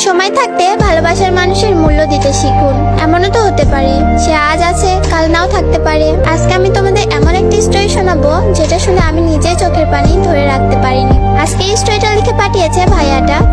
সময় থাকতে ভালোবাসার মানুষের মূল্য দিতে শিখুন। এমনও তো হতে পারে সে আজ আছে কাল নাও থাকতে পারে। আজকে আমি তোমাদের এমন একটি স্টোরি শোনাবো যেটা শুনে আমি নিজেই চোখের পানি ধরে রাখতে পারিনি। আজকে এই স্টোরিটা লিখে পাঠিয়েছে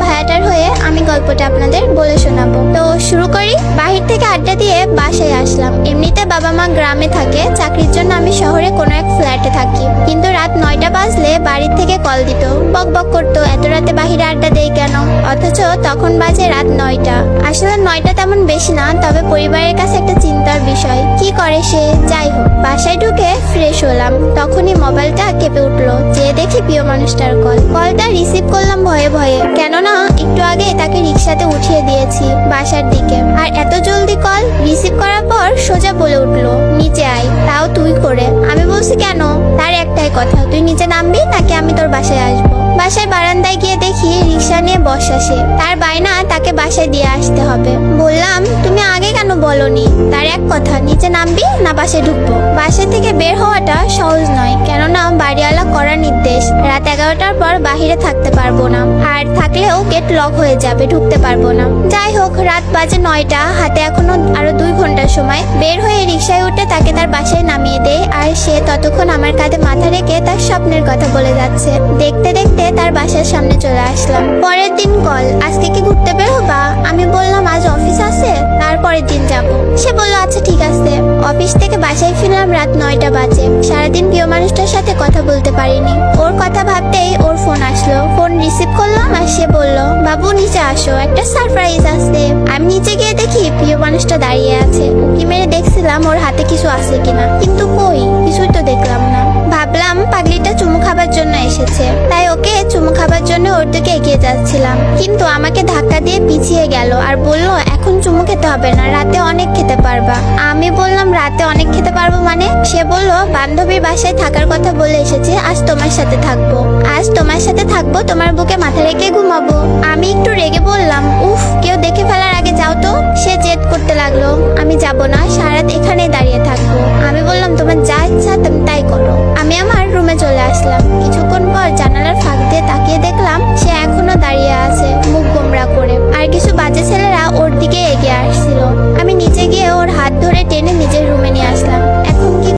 ভাইয়াটার হয়ে আমি গল্পটা আপনাদের বলে শোনাবো। তো শুরু করি। বাহির থেকে আড্ডা দিয়ে বাসায় আসলাম। এমনিতে বাবা মা গ্রামে থাকে, চাকরির জন্য আমি শহরে কোনো এক ফ্ল্যাটে থাকি। কিন্তু রাত 9টা বাজলে বাড়ির থেকে কল দিত, বক বক করতো এত রাতে বাহিরে আড্ডা দেই কেন, অথচ তখন বাজে রাত 9টা। আসলে 9টা তেমন বেশি না, তবে পরিবারের কাছে একটা চিন্তার বিষয়। কি করে সে? যাই হোক, বাসায় ঢুকে ফ্রেশ হলাম, তখনই মোবাইলটা কেঁপে উঠলো। যে দেখি প্রিয় মানুষটার কলটা রিসিভ করলাম ভয়ে ভয়ে, কেননা একটু আগে তাকে রিক্সাতে উঠিয়ে দিয়েছি বাসার দিকে। আর এত জলদি কল রিসিভ করার পর সোজা বলে উঠলো, নিচে আয়, তাও তুই করে। আমি বলছি কেন? তার একটাই কথা, তুই নিচে নামবি নাকি আমি তোর বাসায় আসবো। বাসায় বারান্দায় গিয়ে দেখি রিক্সা নিয়ে বসা সে। তার বায়না তাকে বাসায় দিয়ে আসতে হবে। বললাম তুমি আগে কেন বলনি? তার এক কথা, নিচে নামবি না বাসায় ঢুকবো। বাসা থেকে বের হওয়াটা সহজ নয়, কেননা বাড়িওয়ালা করার নির্দেশ রাত 11টার পর বাহিরে থাকতে পারবো না, আর থাকলেও গেট লক হয়ে যাবে, ঢুকতে পারবো না। যাই হোক, রাত বাজে 9টা, হাতে এখনো আরো 2 ঘন্টার সময়। বের হয়ে রিক্সায় উঠে তাকে তার বাসায় নামিয়ে দেয়, আর সে ততক্ষণ আমার কাঁধে মাথা রেখে তার স্বপ্নের কথা বলে যাচ্ছে। দেখতে দেখতে তার বাসার সামনে চলে আসলাম। পরের দিন কল, আজকে কি ঘুরতে বের হবা? আমি বললাম আজ অফিস আছে, তারপরের দিন যাব। সে বলল আচ্ছা ঠিক আছে। অফিস থেকে বাসায় ফিরলাম রাত 9টা বাজে। সারাদিন প্রিয় মানুষটার সাথে কথা বলতে পারিনি। ওর কথা ভাবতেই ওর ফোন আসলো। ফোন রিসিভ করলাম আর সে বলল, বাবু নিচে আসো, একটা সারপ্রাইজ আছে। আমি নিচে গিয়ে দেখি প্রিয় মানুষটা দাঁড়িয়ে আছে। উকি মেরে দেখছিলাম ওর হাতে কিছু আছে কিনা, কিন্তু কই, কিছুই তো দেখলাম না। ভাবলাম পাগলিটা চুমু খাবার জন্য এসেছে, তাই ওকে চুমু খাবার জন্য ওর দিকে এগিয়ে যাচ্ছিলাম, কিন্তু আমাকে ধাক্কা দিয়ে পিছিয়ে গেল আর বলল এখন চুমু খেতে হবে না, রাতে অনেক খেতে পারবা। আমি বললাম রাতে অনেক খেতে পারবো মানে? সে বলল বান্ধবীর বাসায় থাকার কথা বলে এসেছে, আজ তোমার সাথে থাকবো। আজ তোমার সাথে থাকবো, তোমার বুকে মাথা রেখে ঘুমাবো। আমি একটু রেগে বললাম, উফ, কেউ দেখে ফেলার আগে যাও তো। সে জেদ করতে